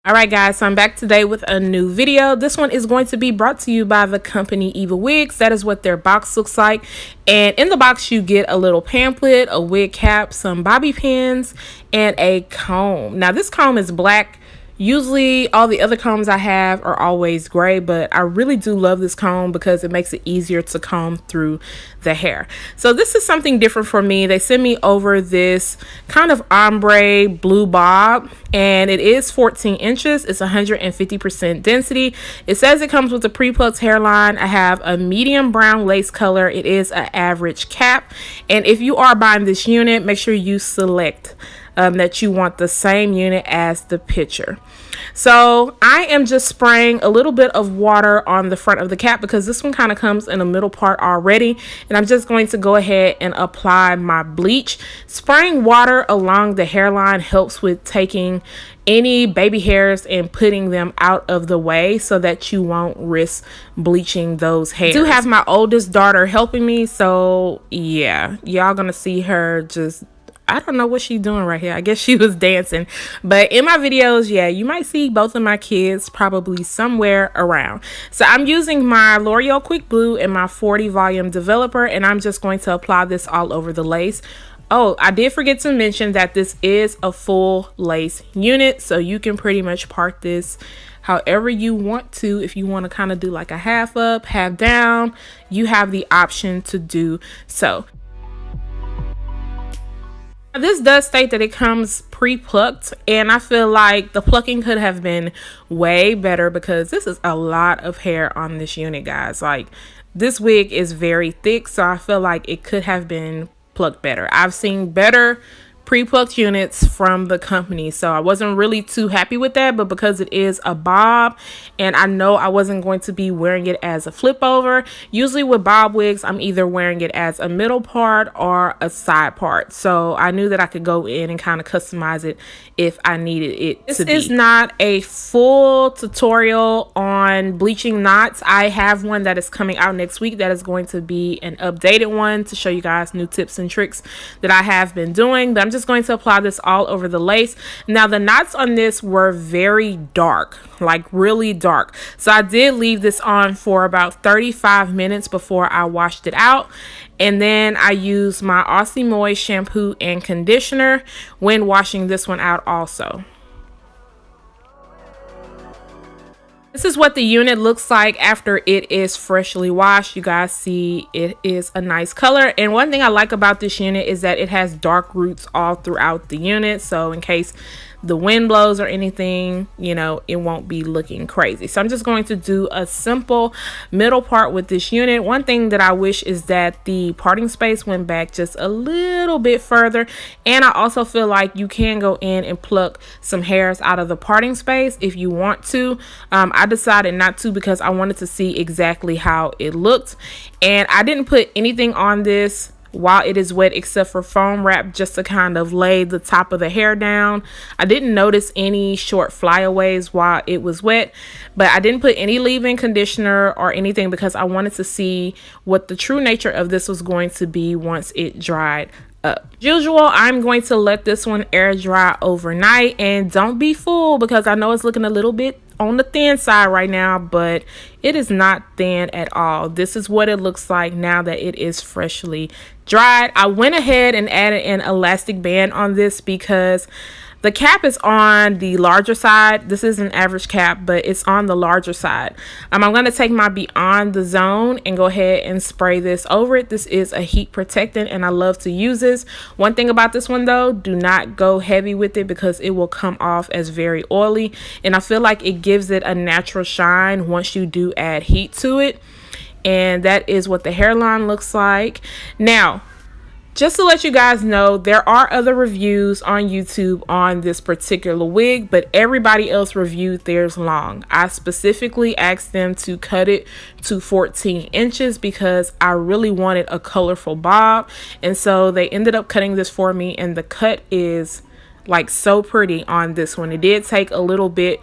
Alright guys, so I'm back today with a new video. This one is going to be brought to you by the company Evawigs. That is what their box looks like. And in the box you get a little pamphlet, a wig cap, some bobby pins, and a comb. Now this comb is black. Usually all the other combs I have are always gray, but I really do love this comb because it makes it easier to comb through the hair. So this is something different for me. They sent me over this kind of ombre blue bob, and it is 14 inches. It's 150% density. It says it comes with a pre-plucked hairline. I have a medium brown lace color. It is an average cap, and if you are buying this unit, make sure you select that you want the same unit as the picture. So I am just spraying a little bit of water on the front of the cap because this one kind of comes in the middle part already, and I'm just going to go ahead and apply my bleach. Spraying water along the hairline helps with taking any baby hairs and putting them out of the way so that you won't risk bleaching those hairs. I do have my oldest daughter helping me, so yeah, y'all gonna see her just, I don't know what she's doing right here. I guess she was dancing. But in my videos, yeah, you might see both of my kids probably somewhere around. So I'm using my L'Oreal Quick Blue and my 40 volume developer, and I'm just going to apply this all over the lace. Oh, I did forget to mention that this is a full lace unit, so you can pretty much part this however you want to. If you want to kind of do like a half up, half down, you have the option to do so. This does state that it comes pre-plucked, and I feel like the plucking could have been way better because this is a lot of hair on this unit, guys. Like, this wig is very thick, so I feel like it could have been plucked better. I've seen better pre-plucked units from the company, so I wasn't really too happy with that, but because it is a bob and I know I wasn't going to be wearing it as a flip over, usually with bob wigs I'm either wearing it as a middle part or a side part, so I knew that I could go in and kind of customize it if I needed it to be. This is not a full tutorial on bleaching knots. I have one that is coming out next week that is going to be an updated one to show you guys new tips and tricks that I have been doing, but I'm just going to apply this all over the lace. Now the knots on this were very dark, like really dark, so I did leave this on for about 35 minutes before I washed it out, and then I used my Aussie Moist shampoo and conditioner when washing this one out also. This is what the unit looks like after it is freshly washed. You guys see it is a nice color, and one thing I like about this unit is that it has dark roots all throughout the unit, so in case the wind blows or anything, you know, it won't be looking crazy. So I'm just going to do a simple middle part with this unit. One thing that I wish is that the parting space went back just a little bit further, and I also feel like you can go in and pluck some hairs out of the parting space if you want to. I decided not to because I wanted to see exactly how it looked, and I didn't put anything on this while it is wet except for foam wrap just to kind of lay the top of the hair down. I didn't notice any short flyaways while it was wet, but I didn't put any leave-in conditioner or anything because I wanted to see what the true nature of this was going to be once it dried up. As usual, I'm going to let this one air dry overnight, and don't be fooled because I know it's looking a little bit on the thin side right now, but it is not thin at all. This is what it looks like now that it is freshly dried. I went ahead and added an elastic band on this because the cap is on the larger side. This is an average cap, but it's on the larger side. I'm going to take my Beyond the Zone and go ahead and spray this over it. This is a heat protectant, and I love to use this. One thing about this one though, do not go heavy with it because it will come off as very oily, and I feel like it gives it a natural shine once you do add heat to it. And that is what the hairline looks like. Now, just to let you guys know, there are other reviews on YouTube on this particular wig, but everybody else reviewed theirs long. I specifically asked them to cut it to 14 inches because I really wanted a colorful bob, and so they ended up cutting this for me, and the cut is like so pretty on this one. It did take a little bit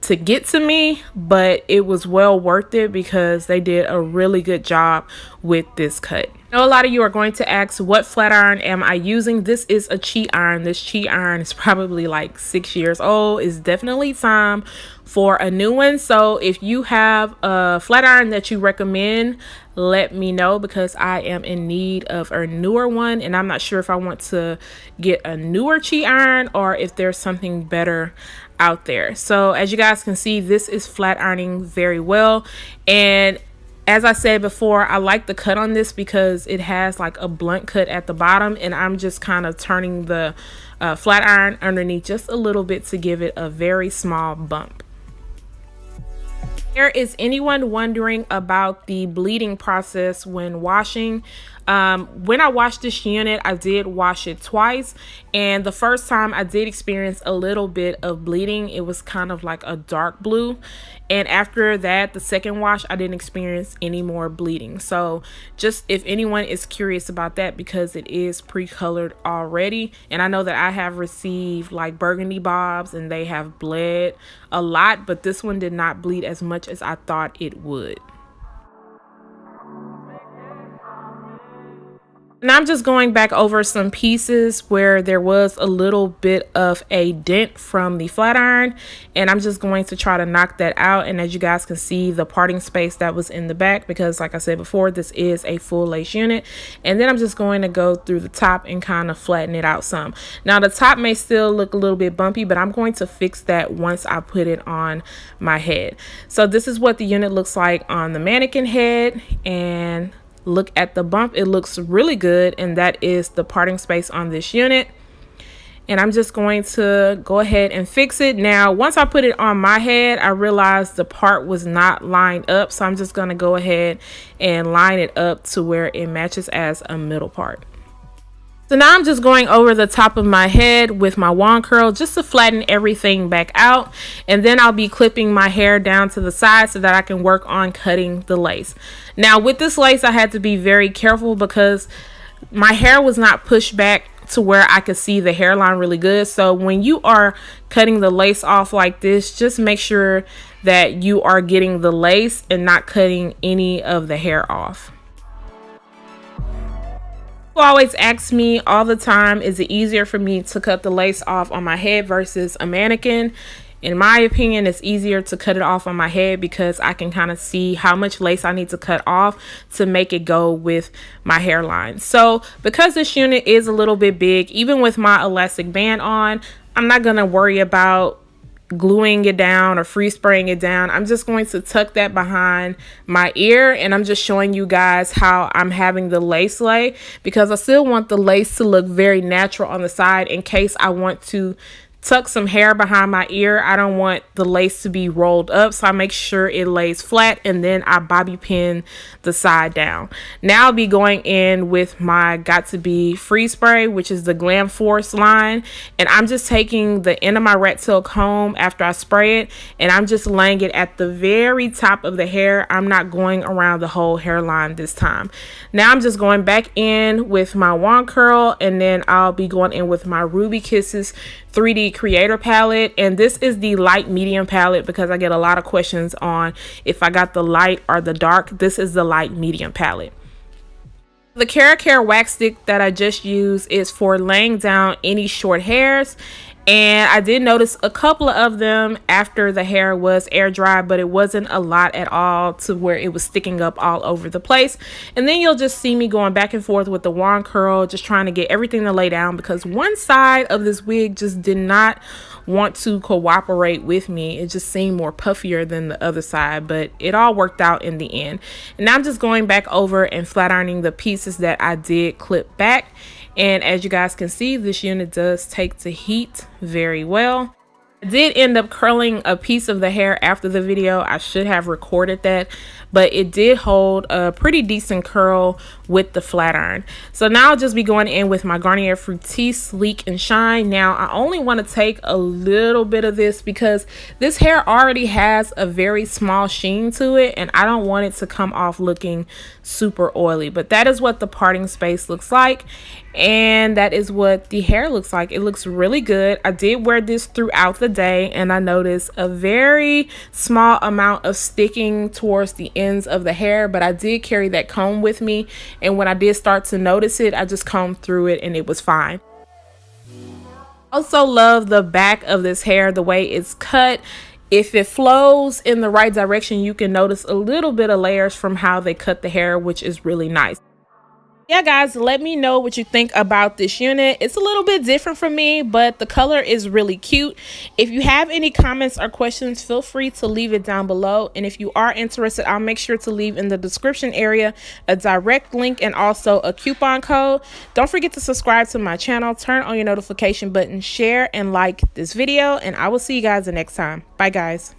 to get to me, but it was well worth it because they did a really good job with this cut. I know a lot of you are going to ask, what flat iron am I using? This is a cheat iron. This cheat iron is probably like 6 years old. It's definitely time for a new one. So if you have a flat iron that you recommend, let me know, because I am in need of a newer one, and I'm not sure if I want to get a newer cheat iron or if there's something better out there. So as you guys can see, this is flat ironing very well. And as I said before, I like the cut on this because it has like a blunt cut at the bottom, and I'm just kind of turning the flat iron underneath just a little bit to give it a very small bump. Is anyone wondering about the bleeding process when washing? When I washed this unit, I did wash it twice, and the first time I did experience a little bit of bleeding. It was kind of like a dark blue, and after that, the second wash, I didn't experience any more bleeding. So just if anyone is curious about that, because it is pre-colored already, and I know that I have received like burgundy bobs and they have bled a lot, but this one did not bleed as much as I thought it would. And I'm just going back over some pieces where there was a little bit of a dent from the flat iron, and I'm just going to try to knock that out. And as you guys can see, the parting space that was in the back, because like I said before, this is a full lace unit. And then I'm just going to go through the top and kind of flatten it out some. Now the top may still look a little bit bumpy, but I'm going to fix that once I put it on my head. So this is what the unit looks like on the mannequin head, and look at the bump. It looks really good, and that is the parting space on this unit. And I'm just going to go ahead and fix it. Now once I put it on my head, I realized the part was not lined up, so I'm just going to go ahead and line it up to where it matches as a middle part. So now I'm just going over the top of my head with my wand curl just to flatten everything back out, and then I'll be clipping my hair down to the side so that I can work on cutting the lace. Now with this lace, I had to be very careful because my hair was not pushed back to where I could see the hairline really good. So when you are cutting the lace off like this, just make sure that you are getting the lace and not cutting any of the hair off. People always ask me all the time, is it easier for me to cut the lace off on my head versus a mannequin? In my opinion, it's easier to cut it off on my head because I can kind of see how much lace I need to cut off to make it go with my hairline. So because this unit is a little bit big, even with my elastic band on, I'm not going to worry about gluing it down or free spraying it down. I'm just going to tuck that behind my ear, and I'm just showing you guys how I'm having the lace lay, because I still want the lace to look very natural on the side in case I want to tuck some hair behind my ear. I don't want the lace to be rolled up, so I make sure it lays flat, and then I bobby pin the side down. Now I'll be going in with my Got To Be free spray, which is the Glam Force line, and I'm just taking the end of my rat tail comb after I spray it, and I'm just laying it at the very top of the hair. I'm not going around the whole hairline this time. Now I'm just going back in with my wand curl, and then I'll be going in with my Ruby Kisses 3D Creator palette, and this is the light medium palette because I get a lot of questions on if I got the light or the dark. This is the light medium palette. The Care wax stick that I just used is for laying down any short hairs, and I did notice a couple of them after the hair was air dry, but it wasn't a lot at all to where it was sticking up all over the place. And then you'll just see me going back and forth with the wand curl, just trying to get everything to lay down, because one side of this wig just did not want to cooperate with me. It just seemed more puffier than the other side, but it all worked out in the end. And now I'm just going back over and flat ironing the pieces that I did clip back. And as you guys can see, this unit does take to heat very well. I did end up curling a piece of the hair after the video. I should have recorded that, but it did hold a pretty decent curl with the flat iron. So now I'll just be going in with my Garnier Fructis Sleek and Shine. Now I only want to take a little bit of this because this hair already has a very small sheen to it, and I don't want it to come off looking super oily. But that is what the parting space looks like, and that is what the hair looks like. It looks really good. I did wear this throughout the day, and I noticed a very small amount of sticking towards the ends of the hair, but I did carry that comb with me, and when I did start to notice it, I just combed through it and it was fine. Also love the back of this hair, the way it's cut. If it flows in the right direction, you can notice a little bit of layers from how they cut the hair, which is really nice. Yeah, guys, let me know what you think about this unit. It's a little bit different from me, but the color is really cute. If you have any comments or questions, feel free to leave it down below. And if you are interested, I'll make sure to leave in the description area a direct link and also a coupon code. Don't forget to subscribe to my channel, turn on your notification button, share and like this video, and I will see you guys the next time. Bye, guys.